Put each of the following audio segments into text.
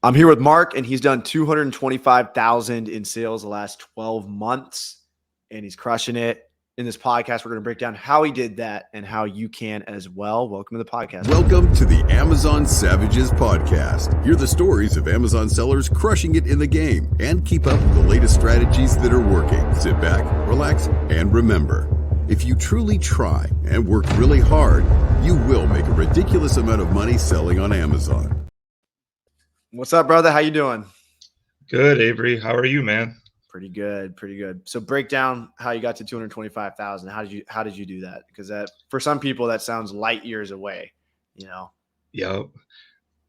I'm here with Mark, and he's done 225,000 in sales the last 12 months, and he's crushing it. In this podcast, we're going to break down how he did that and how you can as well. Welcome to the podcast. Welcome to the Amazon Savages podcast. Hear the stories of Amazon sellers crushing it in the game and keep up with the latest strategies that are working. Sit back, relax, and remember, if you truly try and work really hard, you will make a ridiculous amount of money selling on Amazon. What's up, brother? How you doing? Good, Avery. How are you, man? Pretty good, pretty good. So break down how you got to 225,000. How did you do that? Because that, for some people, that sounds light years away, you know? Yep.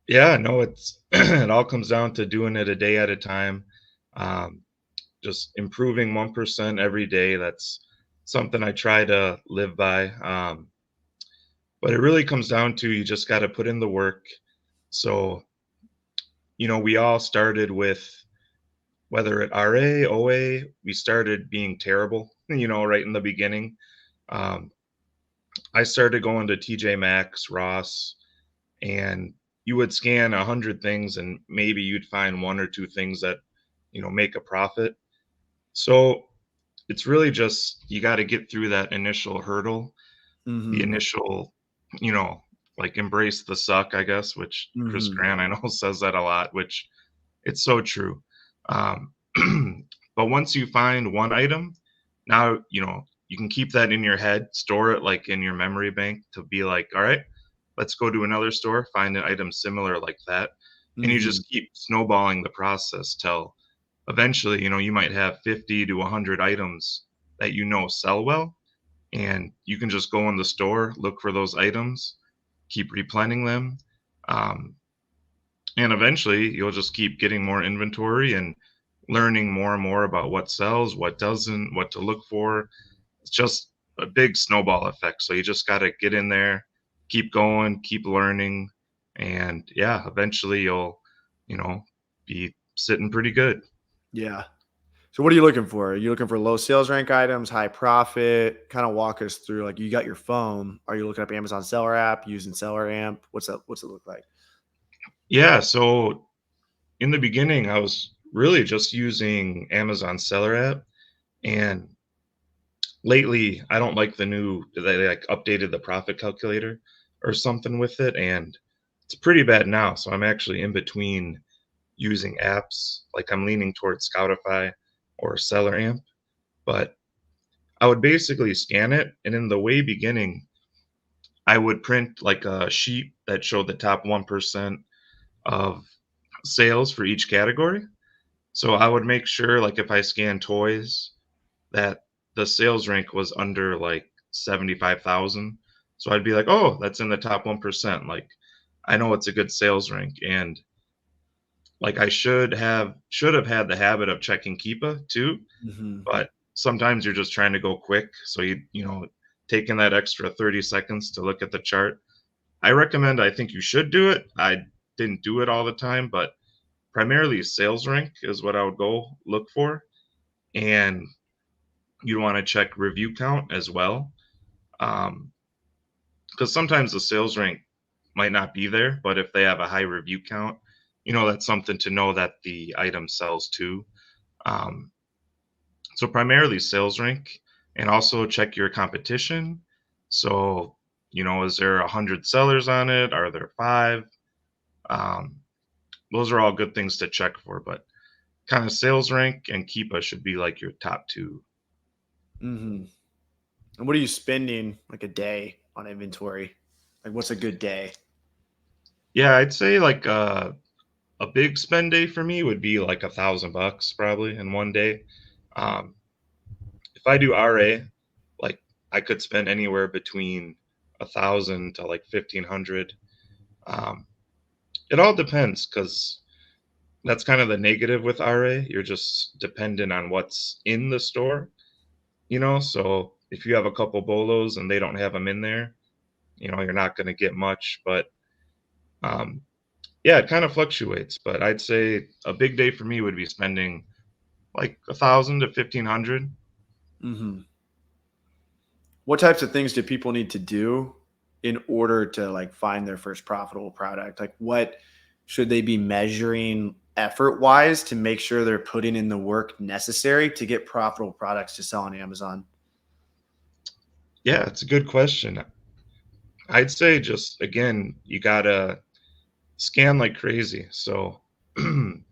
Yeah, no, it's it all comes down to doing it a day at a time. Just improving 1% every day. That's something I try to live by. But it really comes down to you just got to put in the work. So, we all started with, whether at RA, OA, we started being terrible, right in the beginning. I started going to TJ Maxx, Ross, and you would scan 100 things and maybe you'd find one or two things that, make a profit. So it's really just, you got to get through that initial hurdle, the initial, like embrace the suck, I guess, which Chris Grant, I know, says that a lot, which it's so true. But once you find one item, now, you can keep that in your head, store it like in your memory bank to be like, all right, let's go to another store, find an item similar like that. And you just keep snowballing the process till eventually, you might have 50 to 100 items that sell well. And you can just go in the store, look for those items, keep replenishing them. And eventually you'll just keep getting more inventory and learning more and more about what sells, what doesn't, what to look for. It's just a big snowball effect. So you just got to get in there, keep going, keep learning. And yeah, eventually you'll, be sitting pretty good. Yeah. So what are you looking for? Are you looking for low sales rank items, high profit? Kind of walk us through, like, you got your phone. Are you looking up Amazon Seller app, using Seller Amp? What's it look like? Yeah. So in the beginning, I was really just using Amazon Seller app. And lately, I don't like they like updated the profit calculator or something with it. And it's pretty bad now. So I'm actually in between using apps. Like, I'm leaning towards Scoutify or Seller Amp. But I would basically scan it. And in the way beginning, I would print like a sheet that showed the top 1% of sales for each category. So I would make sure, like, if I scan toys, that the sales rank was under like 75,000. So I'd be like, oh, that's in the top 1%. Like, I know it's a good sales rank. And like, I should have had the habit of checking Keepa too. But sometimes you're just trying to go quick. So taking that extra 30 seconds to look at the chart. I think you should do it. I didn't do it all the time, but primarily sales rank is what I would go look for. And you want to check review count as well. Because sometimes the sales rank might not be there, but if they have a high review count, that's something to know that the item sells too. So primarily sales rank, and also check your competition. So, is there 100 sellers on it? Are there 5? Those are all good things to check for, but kind of sales rank and Keepa should be like your top 2. And what are you spending like a day on inventory? Like, what's a good day? Yeah, I'd say like a big spend day for me would be like $1,000 probably in one day. If I do RA, like, I could spend anywhere between 1,000 to like 1,500. It all depends, because that's kind of the negative with RA. You're just dependent on what's in the store, So if you have a couple bolos and they don't have them in there, you're not going to get much. But yeah, it kind of fluctuates. But I'd say a big day for me would be spending like 1,000 to 1,500. What types of things do people need to do in order to like find their first profitable product? Like, what should they be measuring effort wise to make sure they're putting in the work necessary to get profitable products to sell on Amazon? Yeah, it's a good question. I'd say just again, you gotta scan like crazy. So you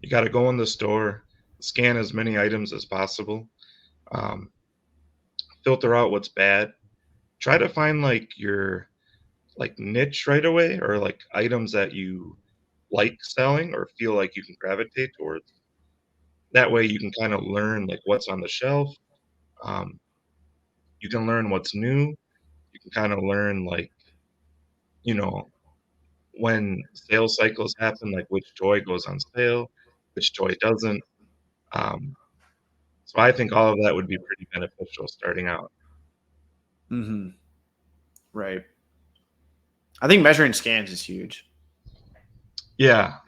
gotta go in the store, scan as many items as possible, um, filter out what's bad. Try to find like your like niche right away, or like items that you like selling or feel like you can gravitate towards. That way you can kind of learn like what's on the shelf. Um, you can learn what's new. You can kind of learn like, you know, when sales cycles happen, like which toy goes on sale, which toy doesn't. Um, so I think all of that would be pretty beneficial starting out. Mm-hmm. Right. I think measuring scans is huge Yeah,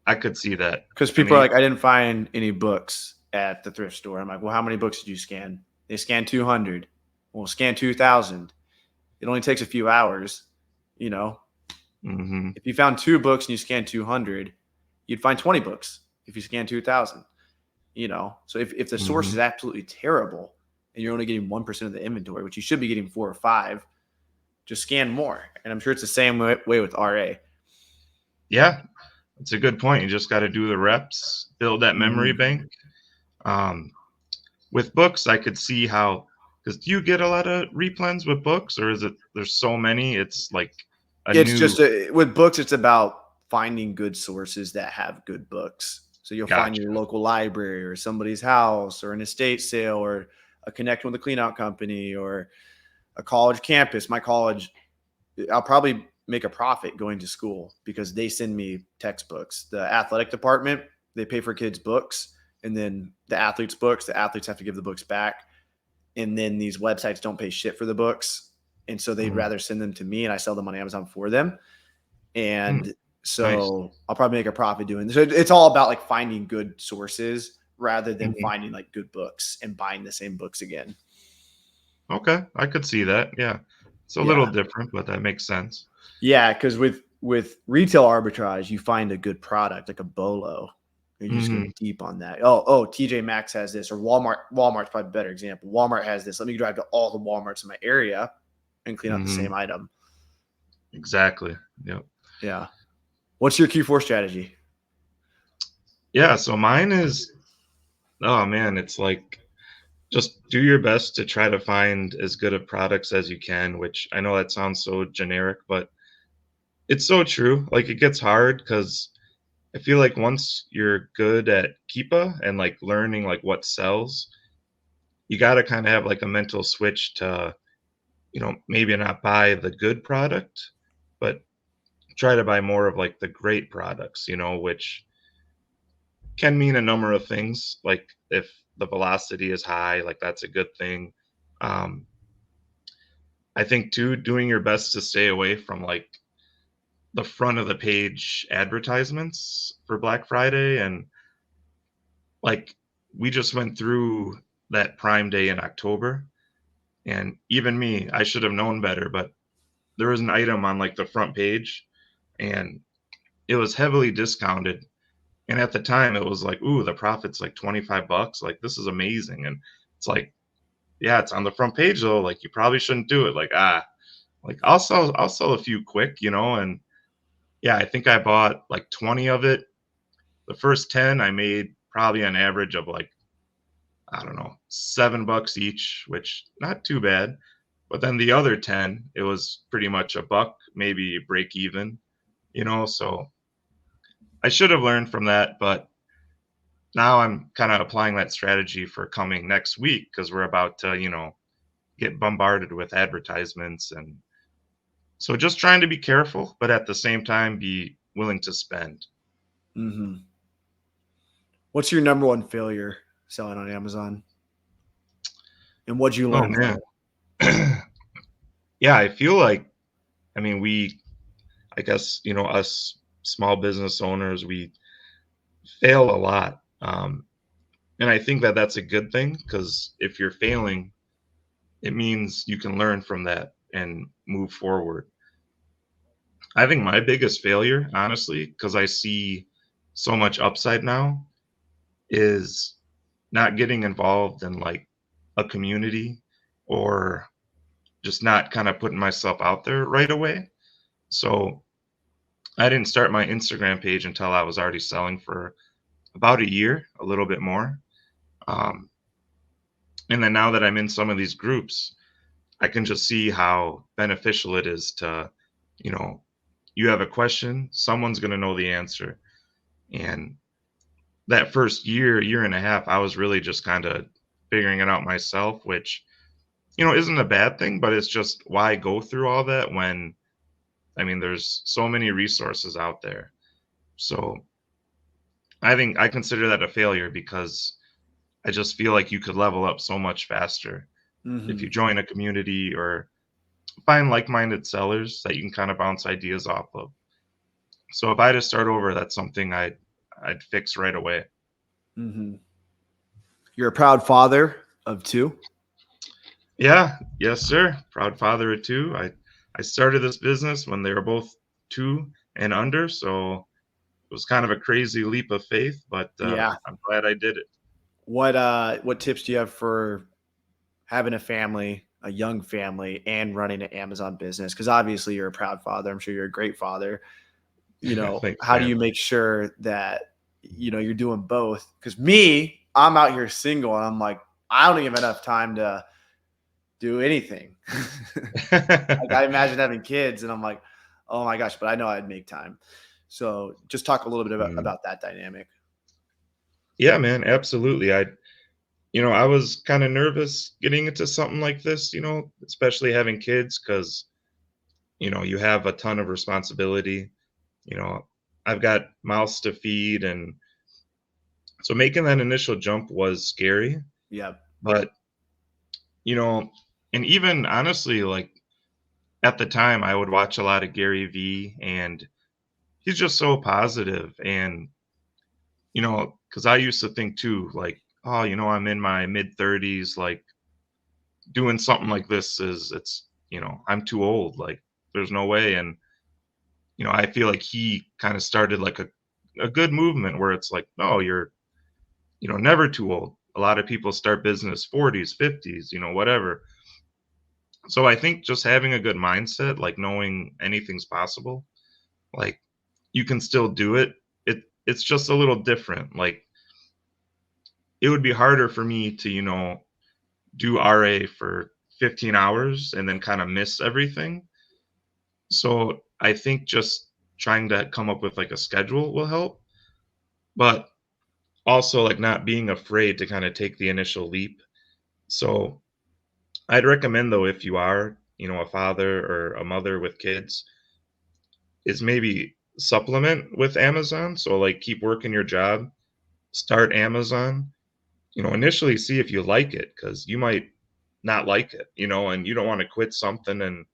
I could see that. because I people are mean, like, I didn't find any books at the thrift store. I'm like, well, how many books did you scan? They scanned 200. Well, scan 2,000. It only takes a few hours. You know, hmm if you found 2 books and you scanned 200, you'd find 20 books if you scan 2,000. You know, so if the source is hmm absolutely terrible and you're only getting 1% of the inventory, which you should be getting 4 or 5, just scan more. And I'm sure it's the same way with RA. yeah, it's a good point. You just got to do the reps, build that memory Mm-hmm. bank. Um, with books, I could see how, because do you get a lot of replens with books, or is it there's so many, it's like a It's new just with books, it's about finding good sources that have good books. So you'll find gotcha. your local library or somebody's house or an estate sale or a connection with a clean out company or a college campus. My college, I'll probably make a profit going to school because they send me textbooks. The athletic department, they pay for kids' books, and then the athletes' books, the athletes have to give the books back. And then these websites don't pay shit for the books. And so they'd Mhm. rather send them to me and I sell them on Amazon for them. Hmm, And nice. so I'll probably make a profit doing this. So it's all about like finding good sources rather than Mhm. finding like good books and buying the same books again. Okay, I could see that. Yeah, it's a little Yeah. different, but that makes sense. Yeah, because with retail arbitrage, you find a good product like a bolo, and you just go Hmm. deep on that. Oh, TJ Maxx has this, or Walmart. Walmart's probably a better example. Walmart has this. Let me drive to all the Walmarts in my area and clean out the Hmm. same item. Exactly. Yep. Yeah. What's your Q4 strategy? Yeah. So mine is, oh man, it's like just do your best to try to find as good of products as you can. Which I know that sounds so generic, but it's so true. Like it gets hard because I feel like once you're good at Keepa and like learning like what sells, you got to kind of have like a mental switch to, maybe not buy the good product, but try to buy more of like the great products, which can mean a number of things. Like if the velocity is high, like that's a good thing. Um, I think too, doing your best to stay away from like the front of the page advertisements for Black Friday. And like we just went through that Prime Day in October. And even me, I should have known better, but there was an item on like the front page and it was heavily discounted. And at the time, it was like, "Ooh, the profit's like 25 bucks. Like, this is amazing." And it's like, "Yeah, it's on the front page though. Like, you probably shouldn't do it." Like I'll sell a few quick, and yeah, I think I bought like 20 of it. The first 10 I made probably an average of like, I don't know, $7 each, which not too bad. But then the other 10, it was pretty much a buck, maybe break even. So I should have learned from that, but now I'm kind of applying that strategy for coming next week because we're about to, get bombarded with advertisements. And so just trying to be careful, but at the same time, be willing to spend. Mm-hmm. What's your number one failure selling on Amazon? And what'd you Oh, learn from man. it? Yeah, I feel like, I mean, I guess, us small business owners, we fail a lot. And I think that that's a good thing because if you're failing, it means you can learn from that and move forward. I think my biggest failure, honestly, because I see so much upside now, is not getting involved in like a community or just not kind of putting myself out there right away. So I didn't start my Instagram page until I was already selling for about a year, a little bit more. Um, and then now that I'm in some of these groups, I can just see how beneficial it is to, you know, you have a question, someone's going to know the answer. And that first year, year and a half, I was really just kind of figuring it out myself, which, isn't a bad thing, but it's just why go through all that when, I mean, there's so many resources out there. So I think I consider that a failure because I just feel like you could level up so much faster if you Mhm. join a community or find like-minded sellers that you can kind of bounce ideas off of. So if I had to start over, that's something I'd fix right away. Mhm. You're a proud father of two. Yeah, yes, sir. Proud father of two. I started this business when they were both 2 and under, so it was kind of a crazy leap of faith, but Yeah. I'm glad I did it. What tips do you have for having a family, a young family, and running an Amazon business? Because obviously you're a proud father. I'm sure you're a great father. Thanks, How do man. you make sure that you're doing both? Because me, I'm out here single, and I'm like, I don't even have enough time to do anything. Like I imagine having kids, and I'm like, oh my gosh, but I know I'd make time. So just talk a little bit about, Mm. about that dynamic. Yeah, man, absolutely. I was kind of nervous getting into something like this, especially having kids because, you have a ton of responsibility. You know, I've got mouths to feed, and so making that initial jump was scary, Yep. but, you know, and even honestly, like at the time, I would watch a lot of Gary Vee, and he's just so positive. And, because I used to think too, like, oh, I'm in my mid 30s, like doing something like this I'm too old. Like, there's no way. And, I feel like he kind of started like a good movement where it's like, no, you're, never too old. A lot of people start business 40s, 50s, whatever. So I think just having a good mindset, like knowing anything's possible, like you can still do it. It's just a little different. Like it would be harder for me to, do RA for 15 hours and then kind of miss everything. So I think just trying to come up with like a schedule will help, but also like not being afraid to kind of take the initial leap. So I'd recommend though, if you are, a father or a mother with kids, is maybe supplement with Amazon. So like keep working your job, start Amazon, initially see if you like it because you might not like it, and you don't want to quit something and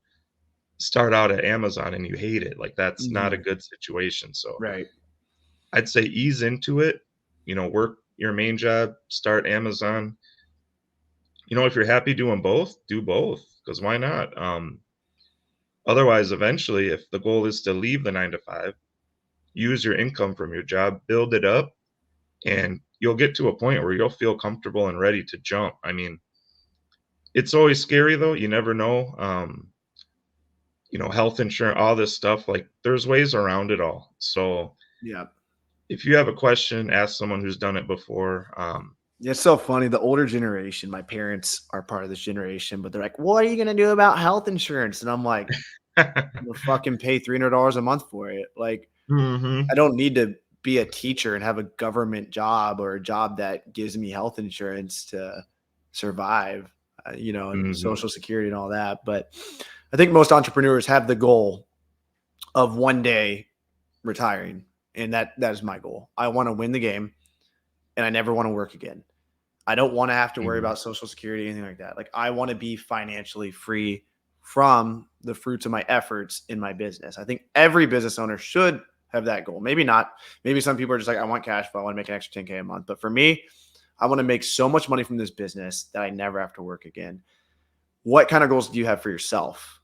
start out at Amazon and you hate it. Like that's not a Mhm. good situation. So Right. I'd say ease into it, work your main job, start Amazon. If you're happy doing both, do both because why not? Otherwise, eventually, if the goal is to leave the 9 to 5, use your income from your job, build it up, and you'll get to a point where you'll feel comfortable and ready to jump. I mean, it's always scary though. You never know. Health insurance, all this stuff, like there's ways around it all. So Yeah. if you have a question, ask someone who's done it before. It's so funny. The older generation, my parents are part of this generation, but they're like, "What are you gonna do about health insurance?" And I'm like, "You'll fucking pay $300 a month for it." Like, I hmm don't need to be a teacher and have a government job or a job that gives me health insurance to survive, and hmm social security and all that. But I think most entrepreneurs have the goal of one day retiring, and that is my goal. I want to win the game, and I never want to work again. I don't want to have to worry hmm about social security, anything like that. Like I want to be financially free from the fruits of my efforts in my business. I think every business owner should have that goal. Maybe not. Maybe some people are just like, I want cash flow. I want to make an extra 10K a month. But for me, I want to make so much money from this business that I never have to work again. What kind of goals do you have for yourself?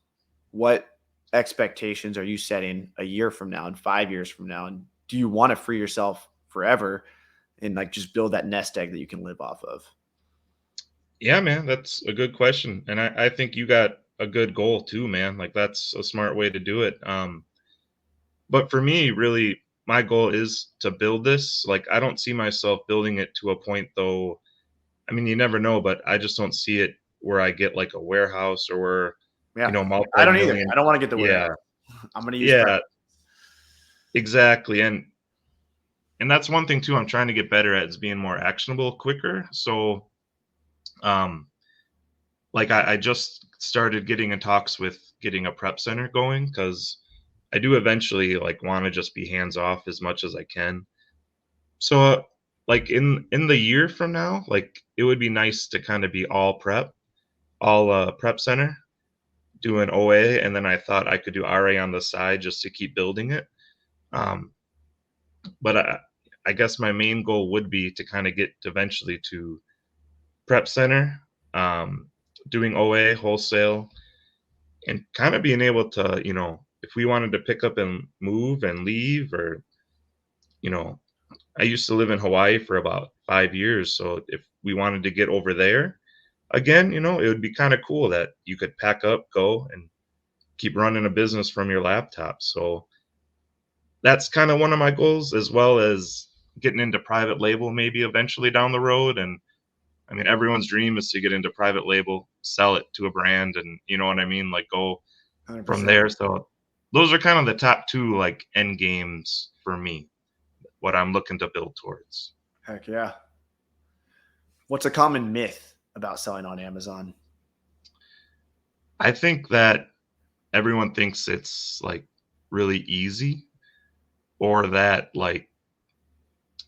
What expectations are you setting a year from now and 5 years from now? And do you want to free yourself forever and like just build that nest egg that you can live off of? Yeah, man, that's a good question. And I think you got a good goal too, man. Like that's a smart way to do it. But for me, really, my goal is to build this. Like I don't see myself building it to a point though. I mean, you never know, but I just don't see it where I get like a warehouse or where, Yeah. I don't either. multi-million. I don't want to get the Yeah, warehouse. I'm going to use prep. yeah, exactly. And that's one thing too I'm trying to get better at is being more actionable quicker. So um like I just started getting in talks with getting a prep center going because I do eventually like want to just be hands off as much as I can. So like in the year from now, like it would be nice to kind of be all prep, all prep center, doing OA, and then I thought I could do RA on the side just to keep building it. Um, but I guess my main goal would be to kind of get eventually to prep center, um, doing OA wholesale, and kind of being able to, if we wanted to pick up and move and leave, or, you know, I used to live in Hawaii for about 5 years. So if we wanted to get over there again, it would be kind of cool that you could pack up, go, and keep running a business from your laptop. So that's kind of one of my goals, as well as getting into private label maybe eventually down the road. And I mean, everyone's dream is to get into private label, sell it to a brand, and you know what I mean, like go from 100%. there. So those are kind of the top two like end games for me, what I'm looking to build towards. Heck yeah. What's a common myth about selling on Amazon? I think that everyone thinks it's like really easy, or that like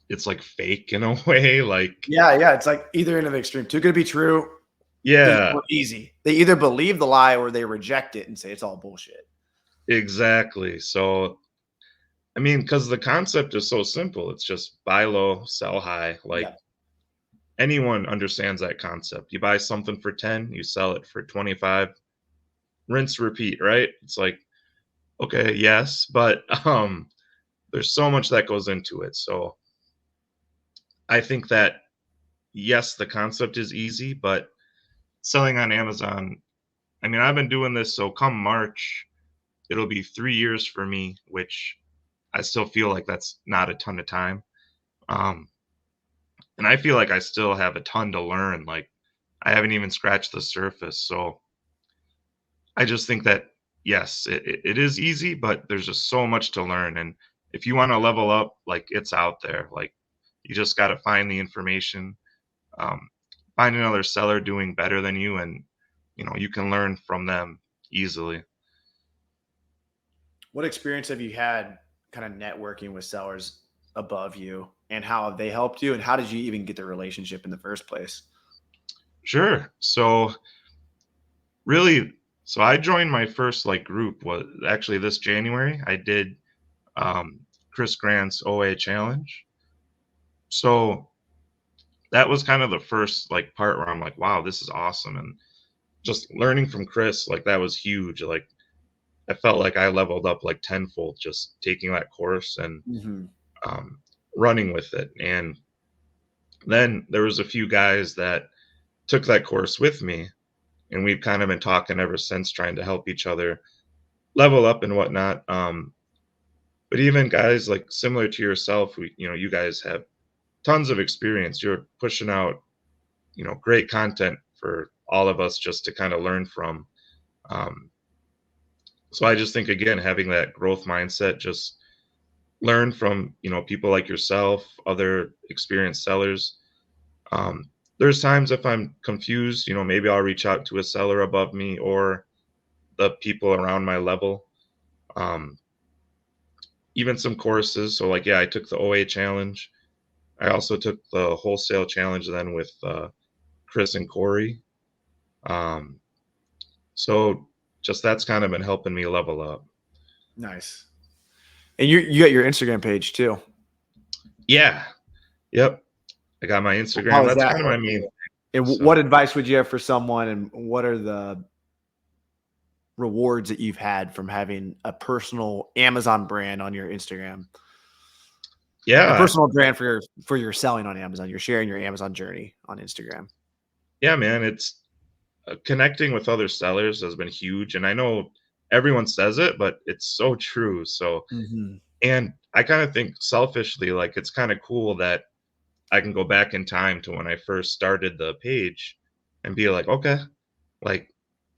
it's like fake in a way. Like, Yeah. It's like either end of the extreme. Too good to be true. yeah, Easy. They either believe the lie or they reject it and say it's all bullshit. exactly. So, I mean, because the concept is so simple, it's just buy low, sell high. Like Yeah. anyone understands that concept. You buy something for 10, you sell it for 25, rinse, repeat, right? It's like, okay, yes, but there's so much that goes into it. So I think that yes, the concept is easy, but selling on Amazon, I mean, I've been doing this, so come March, it'll be 3 years for me, which I still feel like that's not a ton of time. Um, and I feel like I still have a ton to learn. Like I haven't even scratched the surface. So I just think that yes, it is easy, but there's just so much to learn. And if you want to level up, like it's out there. Like you just got to find the information, um, find another seller doing better than you, and you can learn from them easily. What experience have you had kind of networking with sellers above you, and how have they helped you? And how did you even get the relationship in the first place? Sure. So really, so I joined my first like group was actually this January. I did um, Chris Grant's OA challenge. So that was kind of the first like part where I'm like, wow, this is awesome. And just learning from Chris, like that was huge. Like I felt like I leveled up like tenfold just taking that course and Mm-hmm. um, running with it. And then there was a few guys that took that course with me, and we've kind of been talking ever since, trying to help each other level up and whatnot. But even guys like similar to yourself, you guys have tons of experience. You're pushing out, great content for all of us just to kind of learn from. Um, so I just think again, having that growth mindset, just learn from people like yourself, other experienced sellers. Um, there's times if I'm confused, maybe I'll reach out to a seller above me or the people around my level. Um, even some courses. So like, yeah, I took the OA challenge. I also took the wholesale challenge then with Chris and Corey. Um, so just that's kind of been helping me level up. Nice. And you got your Instagram page too. Yeah. Yep. I got my How Instagram. is That's that kind of my working? main thing. And So what advice would you have for someone? And what are the rewards that you've had from having a personal Amazon brand on your Instagram? A Yeah, personal brand for your selling on Amazon. You're sharing your Amazon journey on Instagram. yeah, man. It's connecting with other sellers has been huge, and I know everyone says it, but it's so true. So, Mm-hmm. and I kind of think selfishly, like it's kind of cool that I can go back in time to when I first started the page and be like, okay, like,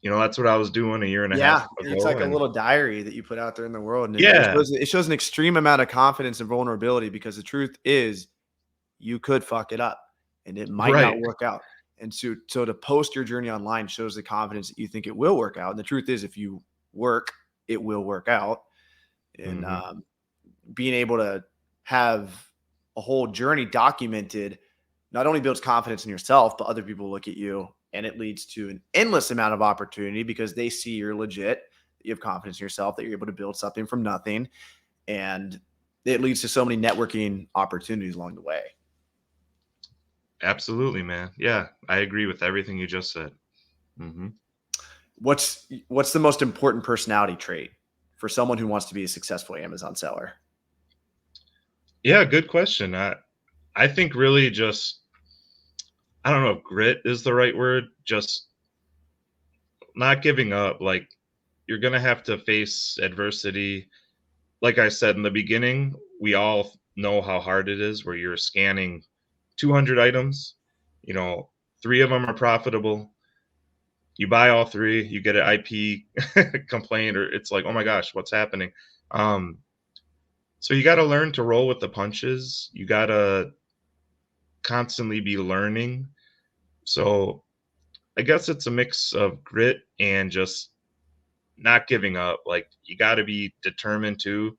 that's what I was doing a year and a half Yeah, it's ago. like a And little diary that you put out there in the world, and yeah, it shows an extreme amount of confidence and vulnerability because the truth is you could fuck it up and it might not right. work out. And so to post your journey online shows the confidence that you think it will work out. And the truth is, if you work, it will work out. And Hmm. being able to have a whole journey documented not only builds confidence in yourself, but other people look at you and it leads to an endless amount of opportunity because they see you're legit, that you have confidence in yourself, that you're able to build something from nothing. And it leads to so many networking opportunities along the way. Absolutely, man. Yeah, I agree with everything you just said. Hmm. What's the most important personality trait for someone who wants to be a successful Amazon seller? Yeah, good question. I think really just, I don't know if grit is the right word, just not giving up. Like, you're going to have to face adversity. Like I said in the beginning, we all know how hard it is where you're scanning 200 items, you know, 3 of them are profitable. You buy all 3, you get an IP complaint, or it's like, "Oh my gosh, what's happening?" Um, so you gotta learn to roll with the punches. You gotta constantly be learning. So I guess it's a mix of grit and just not giving up. Like, you gotta be determined too.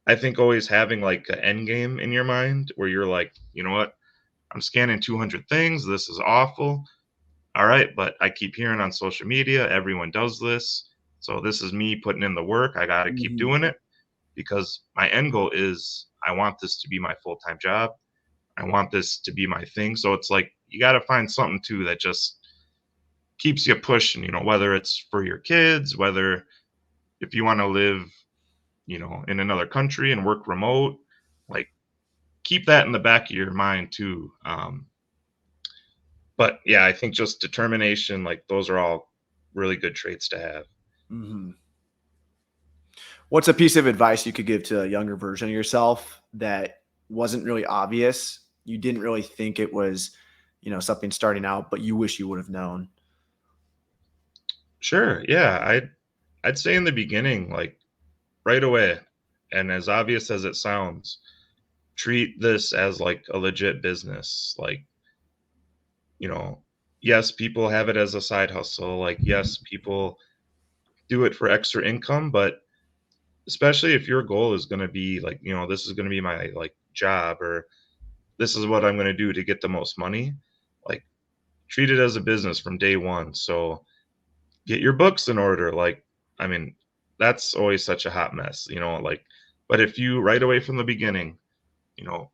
I think always having, like, an end game in your mind where you're like, "You know what? I'm scanning 200 things. This is awful. All right, but I keep hearing on social media, everyone does this. So this is me putting in the work. I got to keep Mhm. doing it because my end goal is I want this to be my full-time job. I want this to be my thing. So it's like you got to find something too that just keeps you pushing, whether it's for your kids, whether if you want to live, in another country and work remote, like keep that in the back of your mind too. But yeah, I think just determination, like those are all really good traits to have. Mhm. What's a piece of advice you could give to a younger version of yourself that wasn't really obvious? You didn't really think it was, something starting out, but you wish you would have known. Sure. Yeah. I'd say in the beginning, like right away, and as obvious as it sounds, treat this as like a legit business. Like, you know, yes, people have it as a side hustle. Like, yes, people do it for extra income, but especially if your goal is going to be like, this is going to be my like job, or this is what I'm going to do to get the most money, like treat it as a business from day one. So get your books in order. Like, I mean, that's always such a hot mess, like, but if you right away from the beginning,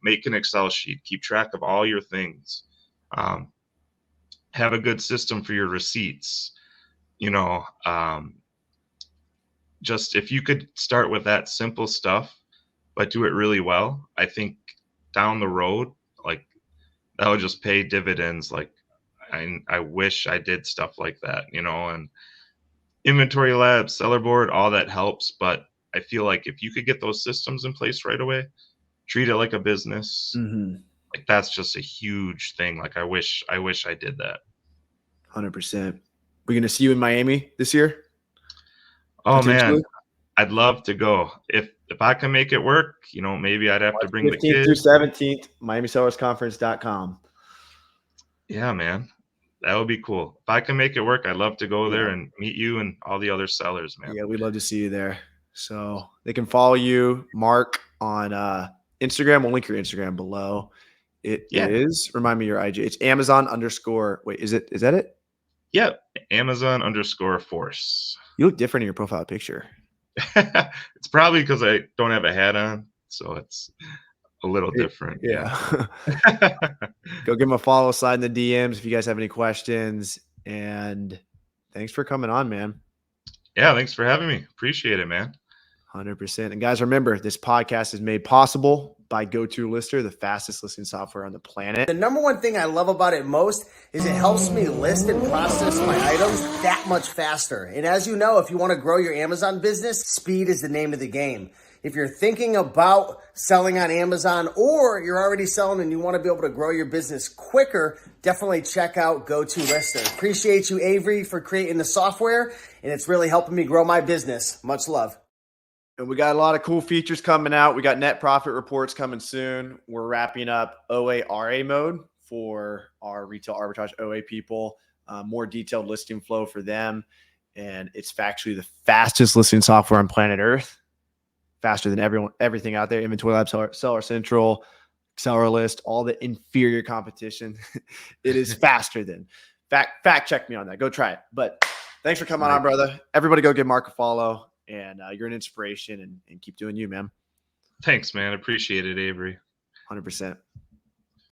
make an Excel sheet, keep track of all your things, um, have a good system for your receipts, you know, um, just if you could start with that simple stuff, but do it really well, I think down the road, like that would just pay dividends. Like, I wish I did stuff like that, and inventory lab, seller board, all that helps. But I feel like if you could get those systems in place right away, treat it like a business, Mhm. like that's just a huge thing. Like I wish I did that. 100%. We're going to see you in Miami this year, Oh man, potentially. I'd love to go. If I can make it work, maybe I'd have to March bring the 15th through kids. 17th, MiamiSellersConference.com. Yeah, man. That would be cool. If I can make it work, I'd love to go there Yeah. and meet you and all the other sellers, man. Yeah, we'd love to see you there. So they can follow you, Mark, on Instagram. We'll link your Instagram below. It Yeah. is, remind me your IG. It's Amazon underscore. Wait, is that it? Yep. Amazon_force. You look different in your profile picture. It's probably because I don't have a hat on, so it's a little different. Yeah. Yeah. Go give him a follow, slide in the DMs if you guys have any questions. And thanks for coming on, man. Yeah, thanks for having me. Appreciate it, man. 100%. And guys, remember, this podcast is made possible by GoToLister, the fastest listing software on the planet. The number one thing I love about it most is it helps me list and process my items that much faster. And as you know, if you want to grow your Amazon business, speed is the name of the game. If you're thinking about selling on Amazon or you're already selling and you want to be able to grow your business quicker, definitely check out GoToLister. Appreciate you, Avery, for creating the software, and it's really helping me grow my business. Much love. And we got a lot of cool features coming out. We got net profit reports coming soon. We're wrapping up OA/RA mode for our retail arbitrage OA people, more detailed listing flow for them. And it's factually the fastest listing software on planet Earth, faster than everything out there. Inventory Lab, Seller Central, Seller List, all the inferior competition. It is faster than. Fact check me on that. Go try it. But thanks for coming on, brother. Everybody go give Mark a follow. And you're an inspiration and keep doing you, man. Thanks, man. Appreciate it, Avery. 100%.